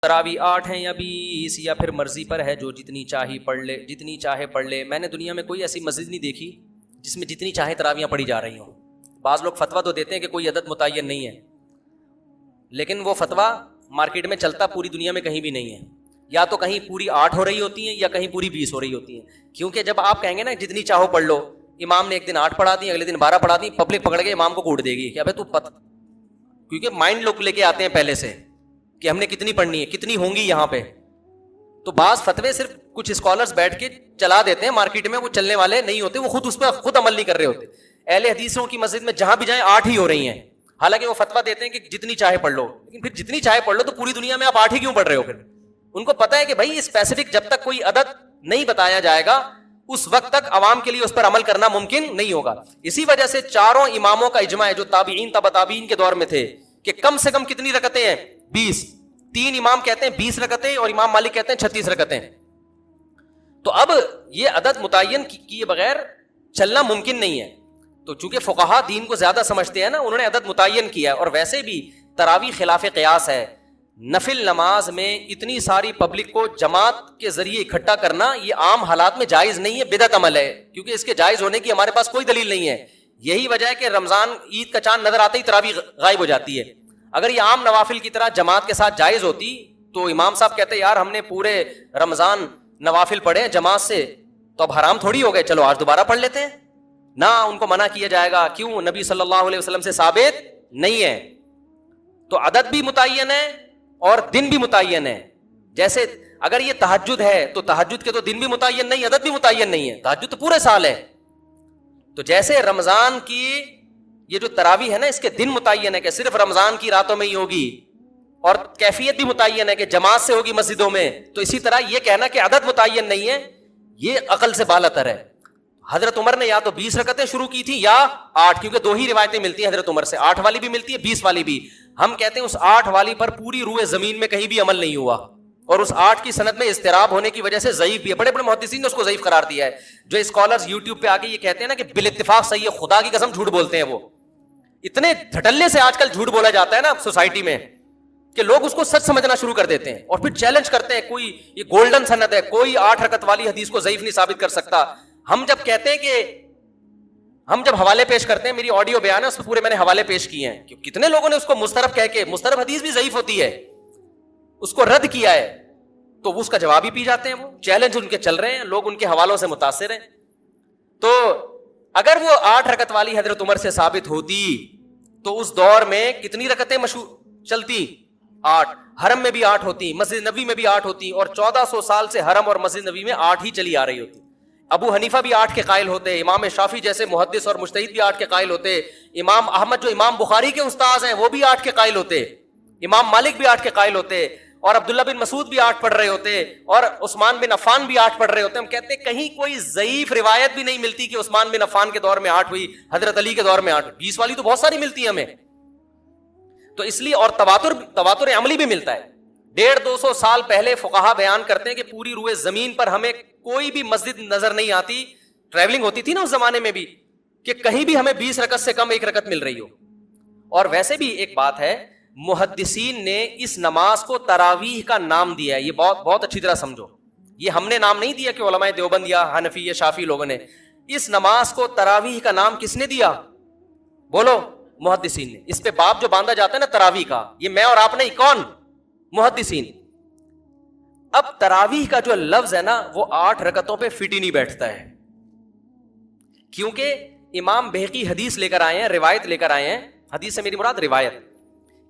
تراوی 8 ہیں یا 20 یا پھر مرضی پر ہے، جو جتنی چاہے پڑھ لے، جتنی چاہے پڑھ لے۔ میں نے دنیا میں کوئی ایسی مسجد نہیں دیکھی جس میں جتنی چاہے تراویاں پڑھی جا رہی ہوں۔ بعض لوگ فتویٰ تو دیتے ہیں کہ کوئی عدد متعین نہیں ہے، لیکن وہ فتویٰ مارکیٹ میں چلتا پوری دنیا میں کہیں بھی نہیں ہے۔ یا تو کہیں پوری 8 ہو رہی ہوتی ہیں یا کہیں پوری 20 ہو رہی ہوتی ہیں، کیونکہ جب آپ کہیں گے نا جتنی چاہو پڑھ لو، امام نے ایک دن 8 پڑھا دی، اگلے دن 12 پڑھا دی، پبلک پکڑ کے امام کو کوٹ دے گی کہ ابے تو کیونکہ مائنڈ لوگ لے کے آتے ہیں پہلے سے کہ ہم نے کتنی پڑھنی ہے، کتنی ہوں گی یہاں پہ۔ تو بعض فتوے صرف کچھ اسکالرز بیٹھ کے چلا دیتے ہیں مارکیٹ میں، وہ چلنے والے نہیں ہوتے، وہ خود اس پہ خود عمل نہیں کر رہے ہوتے۔ اہل حدیثوں کی مسجد میں جہاں بھی جائیں 8 ہی ہو رہی ہیں، حالانکہ وہ فتویٰ دیتے ہیں کہ جتنی چاہے پڑھ لو، لیکن پھر جتنی چاہے پڑھ لو تو پوری دنیا میں آپ 8 ہی کیوں پڑھ رہے ہو؟ پھر ان کو پتا ہے کہ بھائی اسپیسیفک جب تک کوئی عدد نہیں بتایا جائے گا اس وقت تک عوام کے لیے اس پر عمل کرنا ممکن نہیں ہوگا۔ اسی وجہ سے چاروں اماموں کا اجماع ہے جو تابعین تبع تابعین کے دور میں تھے کہ کم سے کم کتنی رکعتیں ہیں؟ 20۔ 3 امام کہتے ہیں 20 رکعتیں اور امام مالک کہتے ہیں 36 رکعتیں۔ تو اب یہ عدد متعین کیے بغیر چلنا ممکن نہیں ہے۔ تو چونکہ فقہا دین کو زیادہ سمجھتے ہیں نا، انہوں نے عدد متعین کیا ہے۔ اور ویسے بھی تراویح خلاف قیاس ہے۔ نفل نماز میں اتنی ساری پبلک کو جماعت کے ذریعے اکٹھا کرنا یہ عام حالات میں جائز نہیں ہے، بدعت عمل ہے، کیونکہ اس کے جائز ہونے کی ہمارے پاس کوئی دلیل نہیں ہے۔ یہی وجہ ہے کہ رمضان عید کا چاند نظر آتے ہی تراویح غائب ہو جاتی ہے۔ اگر یہ عام نوافل کی طرح جماعت کے ساتھ جائز ہوتی تو امام صاحب کہتے یار ہم نے پورے رمضان نوافل پڑھے جماعت سے تو اب حرام تھوڑی ہو گئے، چلو آج دوبارہ پڑھ لیتے ہیں۔ نہ، ان کو منع کیا جائے گا، کیوں؟ نبی صلی اللہ علیہ وسلم سے ثابت نہیں ہے۔ تو عدد بھی متعین ہے اور دن بھی متعین ہے۔ جیسے اگر یہ تہجد ہے تو تہجد کے تو دن بھی متعین نہیں، عدد بھی متعین نہیں ہے، تہجد تو پورے سال ہے۔ تو جیسے رمضان کی یہ جو تراویح ہے نا، اس کے دن متعین ہے کہ صرف رمضان کی راتوں میں ہی ہوگی، اور کیفیت بھی متعین ہے کہ جماعت سے ہوگی مسجدوں میں، تو اسی طرح یہ کہنا کہ عدد متعین نہیں ہے یہ عقل سے بالاتر ہے۔ حضرت عمر نے یا تو 20 رکعتیں شروع کی تھی یا 8، کیونکہ 2 ہی روایتیں ملتی ہیں حضرت عمر سے، 8 والی بھی ملتی ہے 20 والی بھی۔ ہم کہتے ہیں اس 8 والی پر پوری روئے زمین میں کہیں بھی عمل نہیں ہوا، اور اس 8 کی سند میں اضطراب ہونے کی وجہ سے ضعیف بھی ہے۔ بڑے بڑے محدثین نے اس کو ضعیف قرار دیا ہے۔ جو اسکالرز یوٹیوب پہ آ کے یہ کہتے ہیں نا کہ بالاتفاق صحیح ہے، خدا کی قسم جھوٹ بولتے ہیں۔ وہ اتنے دھڑلے سے آج کل جھوٹ بولا جاتا ہے نا سوسائٹی میں کہ لوگ اس کو سچ سمجھنا شروع کر دیتے ہیں اور پھر چیلنج کرتے ہیں کوئی یہ گولڈن سند ہے، کوئی 8 رکعت والی حدیث کو ضعیف نہیں ثابت کر سکتا۔ ہم جب کہتے ہیں کہ ہم جب حوالے پیش کرتے ہیں، میری آڈیو بیان ہے اس پہ پورے میں نے حوالے پیش کیے ہیں کہ کتنے لوگوں نے اس کو مسترب کہہ کے، مسترب حدیث بھی ضعیف ہوتی ہے، اس کو رد کیا ہے، تو وہ اس کا جواب ہی پی جاتے ہیں۔ وہ چیلنج ان کے چل رہے ہیں، لوگ ان کے حوالوں سے متاثر ہیں۔ تو اگر وہ 8 رکعت والی حضرت عمر سے ثابت ہوتی تو اس دور میں کتنی رکعتیں مشہور چلتی؟ 8۔ حرم میں بھی 8 ہوتی، مسجد نبوی میں بھی 8 ہوتی، اور 1400 سال سے حرم اور مسجد نبوی میں 8 ہی چلی آ رہی ہوتی۔ ابو حنیفہ بھی 8 کے قائل ہوتے، امام شافعی جیسے محدث اور مجتہد بھی 8 کے قائل ہوتے، امام احمد جو امام بخاری کے استاذ ہیں وہ بھی 8 کے قائل ہوتے، امام مالک بھی 8 کے قائل ہوتے، اور عبداللہ بن مسعود بھی 8 پڑھ رہے ہوتے، اور عثمان بن عفان بھی 8 پڑھ رہے ہوتے۔ ہم کہتے ہیں کہیں کوئی ضعیف روایت بھی نہیں ملتی کہ عثمان بن عفان کے دور میں 8 ہوئی، حضرت علی کے دور میں 8 ہوئی۔ 20 والی تو بہت ساری ملتی ہے ہمیں۔ تو اس لیے، اور تواتر عملی بھی ملتا ہے۔ 150-200 سال پہلے فقہا بیان کرتے ہیں کہ پوری روئے زمین پر ہمیں کوئی بھی مسجد نظر نہیں آتی، ٹریولنگ ہوتی تھی نا اس زمانے میں بھی، کہ کہیں بھی ہمیں 20 رکعت سے کم 1 رکعت مل رہی ہو۔ اور ویسے بھی ایک بات ہے، محدثین نے اس نماز کو تراویح کا نام دیا ہے، یہ بہت اچھی طرح سمجھو۔ یہ ہم نے نام نہیں دیا کہ علماء دیوبند یا حنفی یا شافعی لوگوں نے، اس نماز کو تراویح کا نام کس نے دیا؟ بولو، محدثین نے۔ اس پہ باب جو باندھا جاتا ہے نا تراویح کا، یہ میں اور آپ نہیں، کون؟ محدثین۔ اب تراویح کا جو لفظ ہے نا وہ 8 رکعتوں پہ فٹ ہی نہیں بیٹھتا ہے، کیونکہ امام بہقی حدیث لے کر آئے ہیں، روایت لے کر آئے ہیں، حدیث سے میری مراد روایت،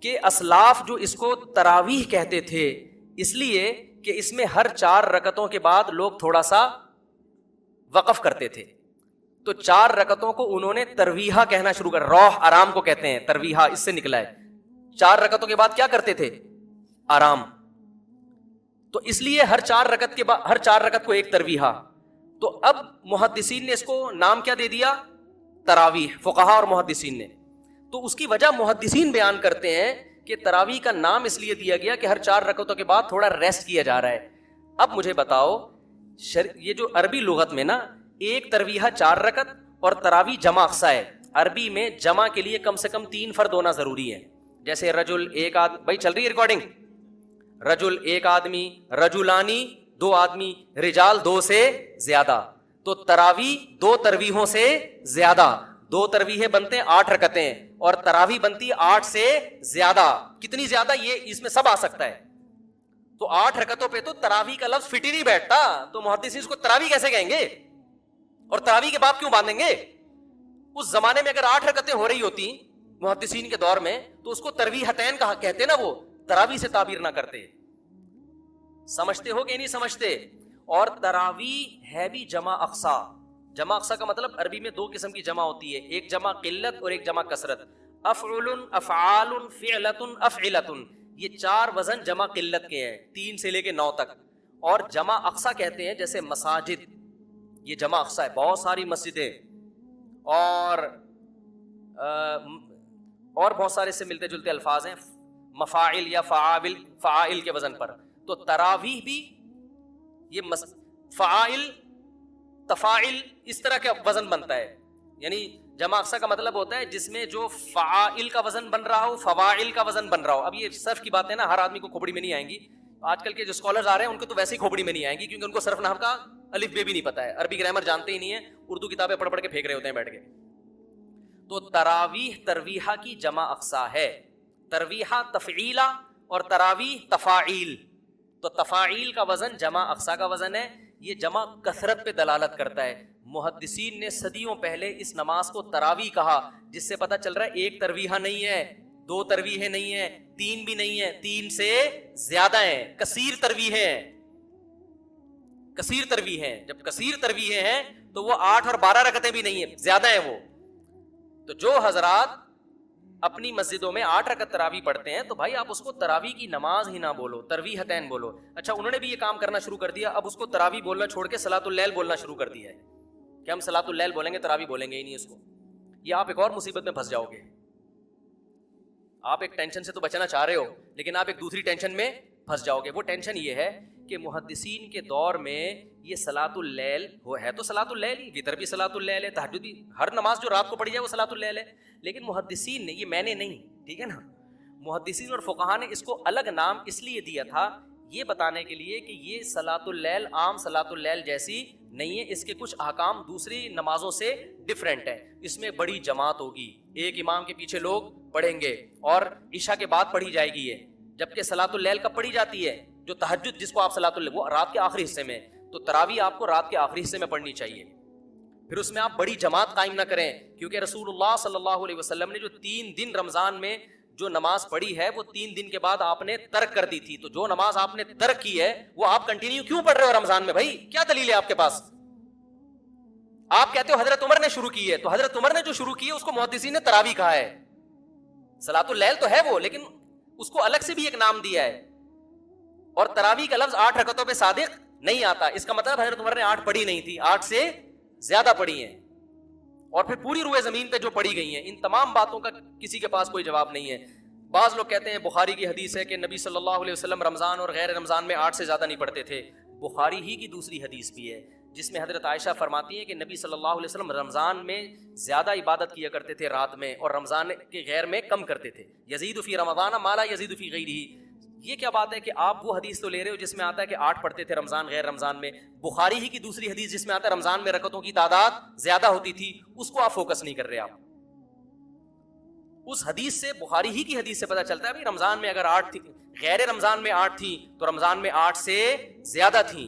کہ اسلاف جو اس کو تراویح کہتے تھے اس لیے کہ اس میں ہر 4 رکعتوں کے بعد لوگ تھوڑا سا وقف کرتے تھے، تو 4 رکعتوں کو انہوں نے ترویحہ کہنا شروع کر، روح آرام کو کہتے ہیں، ترویحہ اس سے نکلا ہے۔ 4 رکعتوں کے بعد کیا کرتے تھے؟ آرام۔ تو اس لیے ہر 4 رکعت کے بعد، ہر 4 رکعت کو ایک ترویحہ۔ تو اب محدثین نے اس کو نام کیا دے دیا؟ تراویح، فقہا اور محدثین نے۔ تو اس کی وجہ محدثین بیان کرتے ہیں کہ تراویح کا نام اس لیے دیا گیا کہ ہر 4 رکعتوں کے بعد تھوڑا ریسٹ کیا جا رہا ہے۔ اب مجھے بتاؤ، یہ جو عربی لغت میں نا ایک ترویحہ 4 رکعت اور تراویح جمع اقصی ہے، عربی میں جمع کے لیے کم سے کم 3 فرد ہونا ضروری ہے۔ جیسے رجل، ایک آدھ، بھائی چل رہی ہے ریکارڈنگ؟ رجل ایک آدمی، رجلانی دو آدمی، رجال دو سے زیادہ. تو تراویح دو ترویحوں سے زیادہ. دو ترویحیں بنتے ہیں 8 رکعتیں اور تراویح بنتی ہے 8 سے زیادہ. کتنی زیادہ یہ اس میں سب آ سکتا ہے. تو 8 رکعتوں پہ تو تراویح کا لفظ فٹ ہی نہیں بیٹھتا. تو محدثین اس کو تراویح کیسے کہیں گے اور تراویح کے باب کیوں باندھیں گے؟ اس زمانے میں اگر 8 رکعتیں ہو رہی ہوتی محدثین کے دور میں تو اس کو ترویحتین کہا کہتے نا، وہ تراویح سے تعبیر نہ کرتے. سمجھتے ہو کہ نہیں سمجھتے؟ اور تراویح ہے بھی جمع اقصا. جمع اقصا کا مطلب عربی میں 2 قسم کی جمع ہوتی ہے، ایک جمع قلت اور ایک جمع کثرت. افعل، افعال، فعلۃ، افعلۃ، یہ 4 وزن جمع قلت کے ہیں 3 سے لے کے 9 تک. اور جمع اقصا کہتے ہیں جیسے مساجد، یہ جمع اقصا ہے، بہت ساری مسجدیں اور بہت سارے سے ملتے جلتے الفاظ ہیں، مفاعل یا فعابل، فعائل کے وزن پر. تو تراویح بھی یہ فعائل، تفاعل اس طرح کا وزن بنتا ہے. یعنی جمع اقصا کا مطلب ہوتا ہے جس میں جو فعائل کا وزن بن رہا ہو، فواعل کا وزن بن رہا ہو. اب یہ صرف کی بات ہے نا، ہر آدمی کو کھوپڑی میں نہیں آئیں گی. آج کل کے جو اسکالرز آ رہے ہیں ان کو تو ویسے ہی کھوپڑی میں نہیں آئیں گی، کیونکہ ان کو صرف نحو کا الف بے بھی نہیں پتا ہے، عربی گرامر جانتے ہی نہیں ہے، اردو کتابیں پڑھ پڑھ کے پھینک رہے ہوتے ہیں بیٹھ کے. تو تراویح ترویحہ کی جمع اقصا ہے. ترویحہ تفعیلہ اور تراویح تفاعیل. تو تفاعیل کا وزن جمع اقصا کا وزن ہے. یہ جمع کثرت پہ دلالت کرتا ہے. محدثین نے صدیوں پہلے اس نماز کو تراویح کہا، جس سے پتہ چل رہا ہے ایک ترویحہ نہیں ہے، 2 ترویحیں نہیں ہیں، 3 بھی نہیں ہیں، 3 سے زیادہ ہیں، کثیر ترویحیں ہیں. کثیر ترویحیں ہیں. جب کثیر ترویحیں ہیں تو وہ 8 اور 12 رکعتیں بھی نہیں ہیں، زیادہ ہیں وہ. تو جو حضرات اپنی مسجدوں میں 8 رکعت تراویح پڑھتے ہیں تو بھائی آپ اس کو تراویح کی نماز ہی نہ بولو، ترویحتین بولو. اچھا انہوں نے بھی یہ کام کرنا شروع کر دیا، اب اس کو تراویح بولنا چھوڑ کے صلاۃ اللیل بولنا شروع کر دیا ہے کہ ہم صلاۃ اللیل بولیں گے، تراویح بولیں گے ہی نہیں اس کو. یہ آپ ایک اور مصیبت میں پھنس جاؤ گے. آپ ایک ٹینشن سے تو بچنا چاہ رہے ہو لیکن آپ ایک دوسری ٹینشن میں پھنس جاؤ گے. وہ ٹینشن یہ ہے کہ محدثین کے دور میں یہ صلاۃ اللیل ہے تو صلاۃ اللیل ہی، وتر بھی صلاۃ اللیل ہے، تہجد بھی، ہر نماز جو رات کو پڑھی جائے وہ صلاۃ اللیل ہے. لیکن محدثین نے، یہ میں نے نہیں، ٹھیک ہے نا، محدثین اور فقہاء نے اس کو الگ نام اس لیے دیا تھا یہ بتانے کے لیے کہ یہ صلاۃ اللیل عام صلاۃ اللیل جیسی نہیں ہے، اس کے کچھ احکام دوسری نمازوں سے ڈفرینٹ ہیں. اس میں بڑی جماعت ہوگی، ایک امام کے پیچھے لوگ پڑھیں گے اور عشاء کے بعد پڑھی جائے گی یہ. جبکہ صلاۃ اللیل کب پڑھی جاتی ہے؟ جو تہجد جس کو آپ صلاۃ اللیل، وہ رات کے آخری حصے میں. تو تراویح آپ کو رات کے آخری حصے میں پڑھنی چاہیے. پھر اس میں آپ بڑی جماعت قائم نہ کریں، کیونکہ رسول اللہ صلی اللہ علیہ وسلم نے جو 3 دن رمضان میں جو نماز پڑھی ہے وہ 3 دن کے بعد آپ نے ترک کر دی تھی. تو جو نماز آپ نے ترک کی ہے وہ آپ کنٹینیو کیوں پڑھ رہے ہو رمضان میں؟ بھائی کیا دلیل ہے آپ کے پاس؟ آپ کہتے ہو حضرت عمر نے شروع کی ہے، تو حضرت عمر نے جو شروع کی ہے اس کو محدثین نے تراویح کہا ہے. صلاۃ اللیل تو ہے وہ، لیکن اس کو الگ سے بھی ایک نام دیا ہے. اور تراویح کا لفظ 8 رکعتوں پہ صادق نہیں آتا. اس کا مطلب حضرت عمر نے 8 پڑھی نہیں تھی، 8 سے زیادہ پڑھی ہیں. اور پھر پوری روئے زمین پہ جو پڑھی گئی ہیں، ان تمام باتوں کا کسی کے پاس کوئی جواب نہیں ہے. بعض لوگ کہتے ہیں بخاری کی حدیث ہے کہ نبی صلی اللہ علیہ وسلم رمضان اور غیر رمضان میں 8 سے زیادہ نہیں پڑھتے تھے. بخاری ہی کی دوسری حدیث بھی ہے جس میں حضرت عائشہ فرماتی ہیں کہ نبی صلی اللہ علیہ وسلم رمضان میں زیادہ عبادت کیا کرتے تھے رات میں، اور رمضان کے غیر میں کم کرتے تھے. یزید فی رمضان ما لا یزید فی غیرہ. یہ کیا بات ہے کہ آپ وہ حدیث تو لے رہے ہو جس میں آتا ہے کہ 8 پڑھتے تھے رمضان غیر رمضان میں، بخاری ہی کی دوسری حدیث جس میں آتا ہے رمضان میں رکعتوں کی تعداد زیادہ ہوتی تھی، اس کو آپ فوکس نہیں کر رہے. آپ اس حدیث سے، بخاری ہی کی حدیث سے پتہ چلتا ہے بھائی رمضان میں اگر 8 تھی، غیر رمضان میں 8 تھی تو رمضان میں 8 سے زیادہ تھیں.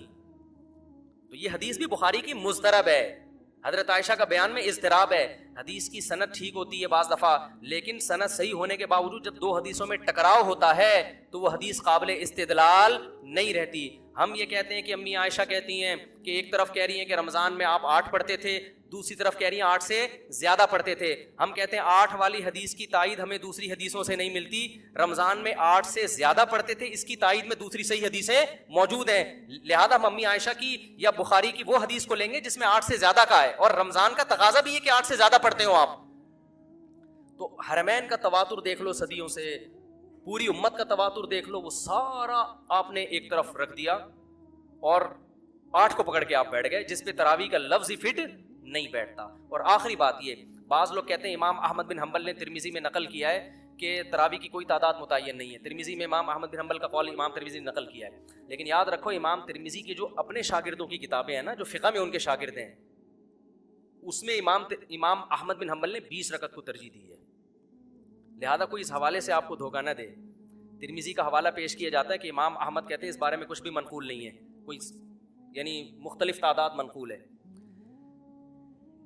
تو یہ حدیث بھی بخاری کی مضطرب ہے. حضرت عائشہ کا بیان میں اضطراب ہے. حدیث کی سند ٹھیک ہوتی ہے بعض دفعہ، لیکن سند صحیح ہونے کے باوجود جب 2 حدیثوں میں ٹکراؤ ہوتا ہے تو وہ حدیث قابل استدلال نہیں رہتی. ہم یہ کہتے ہیں کہ امی عائشہ کہتی ہیں کہ ایک طرف کہہ رہی ہیں کہ رمضان میں آپ 8 پڑھتے تھے، دوسری طرف کہہ رہی ہیں 8 سے زیادہ پڑھتے تھے. ہم کہتے ہیں 8 والی حدیث کی تائید ہمیں دوسری حدیثوں سے نہیں ملتی. رمضان میں 8 سے زیادہ پڑھتے تھے، اس کی تائید میں دوسری صحیح حدیثیں موجود ہیں. لہذا ہم امی عائشہ کی یا بخاری کی وہ حدیث کو لیں گے جس میں 8 سے زیادہ کا ہے، اور رمضان کا تقاضا بھی ہے کہ 8 سے زیادہ پڑھتے ہو آپ. تو حرمین کا تواتر دیکھ لو صدیوں سے، پوری امت کا تواتر دیکھ لو، وہ سارا آپ نے ایک طرف رکھ دیا اور 8 کو پکڑ کے آپ بیٹھ گئے جس پہ تراویح کا لفظ ہی فٹ نہیں بیٹھتا. اور آخری بات یہ، بعض لوگ کہتے ہیں، امام احمد بن حنبل نے ترمذی میں نقل کیا ہے کہ تراویح کی کوئی تعداد متعین نہیں ہے. ترمذی میں امام احمد بن حنبل کا قول امام ترمذی نے نقل کیا ہے. لیکن یاد رکھو امام ترمذی کے جو اپنے شاگردوں کی کتابیں ہیں نا, جو فقہ میں ان کے شاگرد ہیں, اس میں امام احمد بن حنبل نے 20 رکعت کو ترجیح دی ہے. لہذا کوئی اس حوالے سے آپ کو دھوکہ نہ دے. ترمذی کا حوالہ پیش کیا جاتا ہے کہ امام احمد کہتے ہیں اس بارے میں کچھ بھی منقول نہیں ہے, کوئی یعنی مختلف تعداد منقول ہے.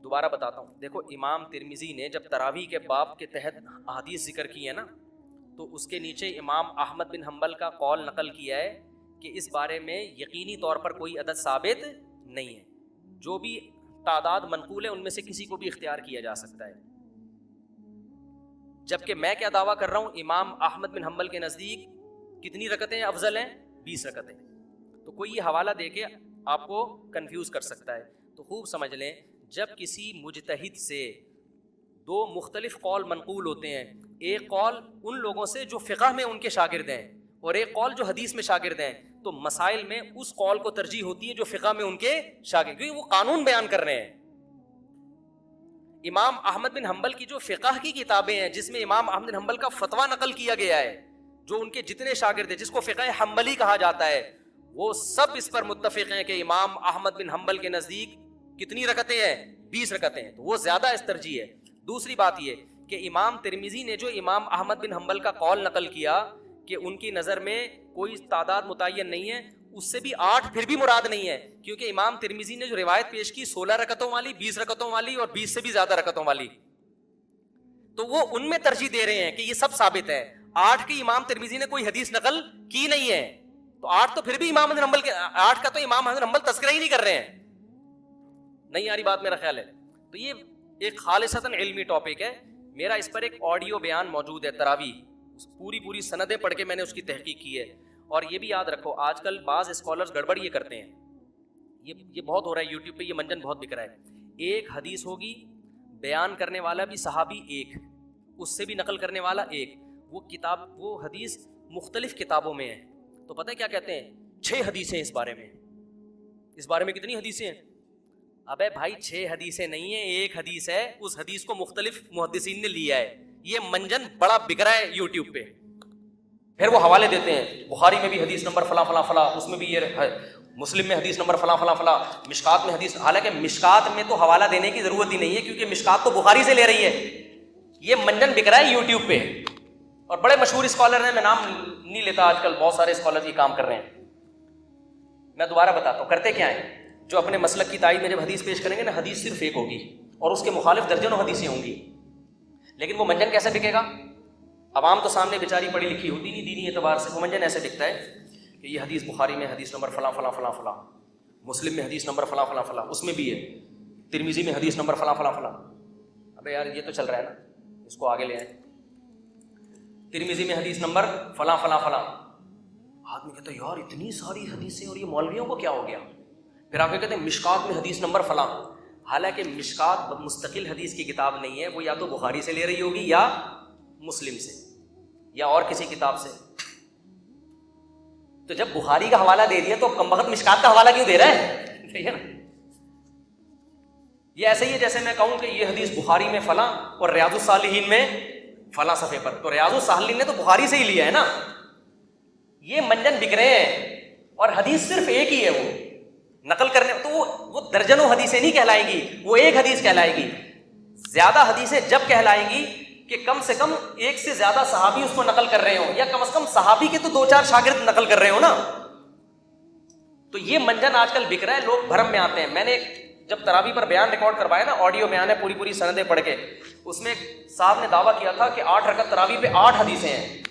دوبارہ بتاتا ہوں, دیکھو امام ترمذی نے جب تراویح کے باب کے تحت احادیث ذکر کی ہے نا, تو اس کے نیچے امام احمد بن حنبل کا قول نقل کیا ہے کہ اس بارے میں یقینی طور پر کوئی عدد ثابت نہیں ہے, جو بھی تعداد منقول ہے ان میں سے کسی کو بھی اختیار کیا جا سکتا ہے. جبکہ میں کیا دعویٰ کر رہا ہوں, امام احمد بن حنبل کے نزدیک کتنی رکعتیں افضل ہیں؟ 20 رکعتیں. تو کوئی یہ حوالہ دے کے آپ کو کنفیوز کر سکتا ہے. تو خوب سمجھ لیں, جب کسی مجتہد سے دو مختلف قول منقول ہوتے ہیں, ایک قول ان لوگوں سے جو فقہ میں ان کے شاگرد ہیں اور ایک قول جو حدیث میں شاگرد ہیں, تو مسائل میں اس قول کو ترجیح ہوتی ہے جو فقہ میں ان کے شاگرد, کیونکہ وہ قانون بیان کر رہے ہیں. امام احمد بن حنبل کی جو فقہ کی کتابیں ہیں جس میں امام احمد بن حنبل کا فتویٰ نقل کیا گیا ہے, جو ان کے جتنے شاگرد ہیں جس کو فقہ حنبلی کہا جاتا ہے, وہ سب اس پر متفق ہیں کہ امام احمد بن حنبل کے نزدیک کتنی رکعتیں ہیں؟ 20 رکعتیں ہیں. تو وہ زیادہ اس ترجیح ہے. دوسری بات یہ کہ امام ترمذی نے جو امام احمد بن حنبل کا قول نقل کیا کہ ان کی نظر میں کوئی تعداد متعین نہیں ہے, اس سے بھی 8 پھر بھی مراد نہیں ہے, کیونکہ امام ترمذی نے جو روایت پیش کی 16 رکعتوں والی, 20 رکعتوں والی اور 20 سے بھی زیادہ رکعتوں والی, تو وہ ان میں ترجیح دے رہے ہیں کہ یہ سب ثابت ہے. 8 کی امام ترمذی نے کوئی حدیث نقل کی نہیں ہے, تو 8 تو پھر بھی امام احمد بن حنبل کے 8 کا تو امام احمد بن حنبل تذکرہ ہی نہیں کر رہے ہیں. نہیں آ رہی بات میرا خیال ہے. تو یہ ایک خالصتاً علمی ٹاپک ہے. میرا اس پر ایک آڈیو بیان موجود ہے تراویح, پوری سندیں پڑھ کے میں نے اس کی تحقیق کی ہے. اور یہ بھی یاد رکھو, آج کل بعض اسکالرز گڑبڑ یہ کرتے ہیں, یہ بہت ہو رہا ہے یوٹیوب پہ, یہ منجن بہت بک رہا ہے. ایک حدیث ہوگی, بیان کرنے والا بھی صحابی ایک, اس سے بھی نقل کرنے والا ایک, وہ حدیث مختلف کتابوں میں ہے. تو پتہ ہے کیا کہتے ہیں, 6 حدیثیں اس بارے میں کتنی حدیثیں ہیں؟ ابے بھائی 6 حدیثیں نہیں ہیں, ایک حدیث ہے, اس حدیث کو مختلف محدثین نے لیا ہے. یہ منجن بڑا بک رہا ہے یوٹیوب پہ. پھر وہ حوالے دیتے ہیں, بخاری میں بھی حدیث نمبر فلاں فلاں فلاں, اس میں بھی یہ مسلم میں حدیث نمبر فلاں فلاں فلاں, مشکات میں حدیث. حالانکہ مشکات میں تو حوالہ دینے کی ضرورت ہی نہیں ہے, کیونکہ مشکات تو بخاری سے لے رہی ہے. یہ منجن بک رہا ہے یوٹیوب پہ, اور بڑے مشہور اسکالر ہیں, میں نام نہیں لیتا, آج کل بہت سارے اسکالر یہ کام کر رہے ہیں. میں دوبارہ بتاتا ہوں کرتے کیا ہیں. جو اپنے مسلک کی تائید میں جب حدیث پیش کریں گے نا, حدیث صرف ایک ہوگی اور اس کے مخالف درجنوں حدیثیں ہوں گی. لیکن وہ منجن کیسے بکے گا؟ عوام تو سامنے بیچاری پڑھی لکھی ہوتی نہیں دینی اعتبار سے. وہ منجن ایسے دکھتا ہے کہ یہ حدیث بخاری میں حدیث نمبر فلاں فلاں فلاں فلاں, مسلم میں حدیث نمبر فلاں فلاں فلاں, اس میں بھی ہے ترمذی میں حدیث نمبر فلاں فلاں فلاں. ابے یار یہ تو چل رہا ہے نا, اس کو آگے لے آئیں. ترمذی میں حدیث نمبر فلاں فلاں فلاں. آدمی کہتا ہے یار اتنی ساری حدیثیں, اور یہ مولویوں کو کیا ہو گیا؟ پھر آپ کہتے ہیں مشکات میں حدیث نمبر فلاں. حالانکہ مشکات مستقل حدیث کی کتاب نہیں ہے, وہ یا تو بخاری سے لے رہی ہوگی یا مسلم سے یا اور کسی کتاب سے. تو جب بخاری کا حوالہ دے دیا تو کمبخت مشکات کا حوالہ کیوں دے رہا ہے؟ ٹھیک ہے نا. یہ ایسے ہی ہے جیسے میں کہوں کہ یہ حدیث بخاری میں فلاں اور ریاض الصالحین میں فلاں صفحے پر, تو ریاض الصالحین نے تو بخاری سے ہی لیا ہے نا. یہ منجن بک رہے ہیں, اور حدیث صرف ایک ہی ہے, وہ نقل کرنے تو وہ درجنوں حدیثیں نہیں کہلائے گی, وہ ایک حدیث کہلائے گی. زیادہ حدیثیں جب کہلائیں گی کہ کم سے کم ایک سے زیادہ صحابی اس کو نقل کر رہے ہوں, یا کم از کم صحابی کے تو 2-4 شاگرد نقل کر رہے ہوں نا. تو یہ منجن آج کل بک رہا ہے, لوگ بھرم میں آتے ہیں. میں نے جب تراویح پر بیان ریکارڈ کروایا نا, آڈیو بیان ہے, پوری سندیں پڑھ کے, اس میں صاحب نے دعویٰ کیا تھا کہ 8 رکعت تراویح پہ 8 حدیثیں ہیں.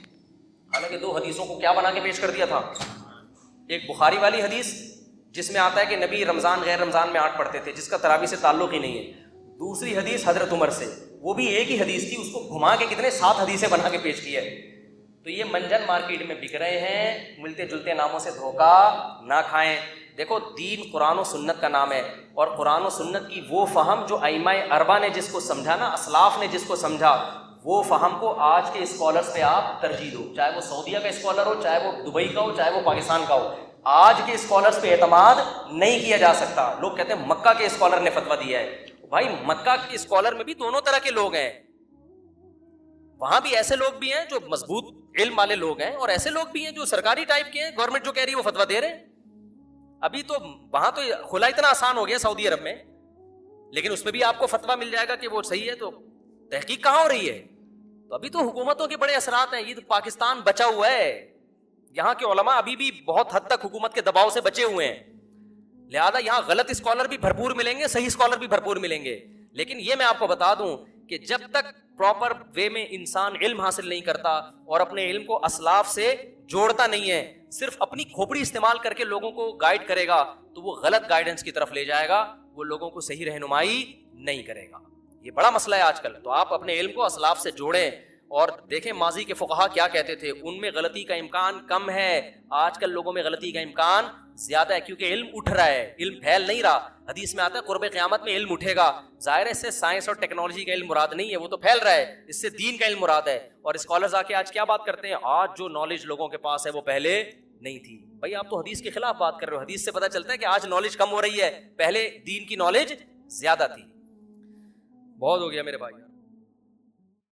حالانکہ 2 حدیثوں کو کیا بنا کے پیش کر دیا تھا. ایک بخاری والی حدیث جس میں آتا ہے کہ نبی رمضان غیر رمضان میں 8 پڑھتے تھے, جس کا تراویح سے تعلق ہی نہیں ہے. دوسری حدیث حضرت عمر سے, وہ بھی ایک ہی حدیث تھی, اس کو گھما کے کتنے 7 حدیثیں بنا کے پیش کی ہے. تو یہ منجن مارکیٹ میں بک رہے ہیں, ملتے جلتے ناموں سے دھوکہ نہ کھائیں. دیکھو دین قرآن و سنت کا نام ہے, اور قرآن و سنت کی وہ فہم جو ائمہ اربعہ نے جس کو سمجھا نا, اسلاف نے جس کو سمجھا, وہ فہم کو آج کے اسکالرس پہ آپ ترجیح دو, چاہے وہ سعودیہ کا اسکالر ہو, چاہے وہ دبئی کا ہو, چاہے وہ پاکستان کا ہو. آج کے اسکالرس پہ اعتماد نہیں کیا جا سکتا. لوگ کہتے ہیں مکہ کے اسکالر نے فتویٰ دیا ہے. بھائی مکہ کے اسکالر میں بھی دونوں طرح کے لوگ ہیں. وہاں بھی ایسے لوگ بھی ہیں جو مضبوط علم والے لوگ ہیں، اور ایسے لوگ بھی ہیں جو سرکاری ٹائپ کے ہیں، گورنمنٹ جو کہہ رہی ہے وہ فتویٰ دے رہے ہیں. ابھی تو وہاں تو کھلا اتنا آسان ہو گیا سعودی عرب میں، لیکن اس میں بھی آپ کو فتویٰ مل جائے گا کہ وہ صحیح ہے. تو تحقیق کہاں ہو رہی ہے؟ تو ابھی تو حکومتوں کے بڑے اثرات ہیں. یہ تو پاکستان بچا ہوا ہے، یہاں کے علماء ابھی بھی بہت حد تک حکومت کے دباؤ سے بچے ہوئے ہیں. لہذا یہاں غلط اسکالر بھی بھرپور ملیں گے، صحیح اسکالر بھی بھرپور ملیں گے. لیکن یہ میں آپ کو بتا دوں کہ جب تک پراپر وے میں انسان علم حاصل نہیں کرتا اور اپنے علم کو اسلاف سے جوڑتا نہیں ہے، صرف اپنی کھوپڑی استعمال کر کے لوگوں کو گائیڈ کرے گا تو وہ غلط گائیڈنس کی طرف لے جائے گا، وہ لوگوں کو صحیح رہنمائی نہیں کرے گا. یہ بڑا مسئلہ ہے آج کل. تو آپ اپنے علم کو اسلاف سے جوڑیں اور دیکھیں ماضی کے فقہا کیا کہتے تھے. ان میں غلطی کا امکان کم ہے، آج کل لوگوں میں غلطی کا امکان زیادہ ہے، کیونکہ علم اٹھ رہا ہے، علم پھیل نہیں رہا. حدیث میں آتا ہے قرب قیامت میں علم اٹھے گا. ظاہر ہے اس سے سائنس اور ٹیکنالوجی کا علم مراد نہیں ہے، وہ تو پھیل رہا ہے، اس سے دین کا علم مراد ہے. اور اسکالرز آ کے آج کیا بات کرتے ہیں؟ آج جو نالج لوگوں کے پاس ہے وہ پہلے نہیں تھی. بھائی آپ تو حدیث کے خلاف بات کر رہے ہو. حدیث سے پتہ چلتا ہے کہ آج نالج کم ہو رہی ہے، پہلے دین کی نالج زیادہ تھی. بہت ہو گیا میرے بھائی.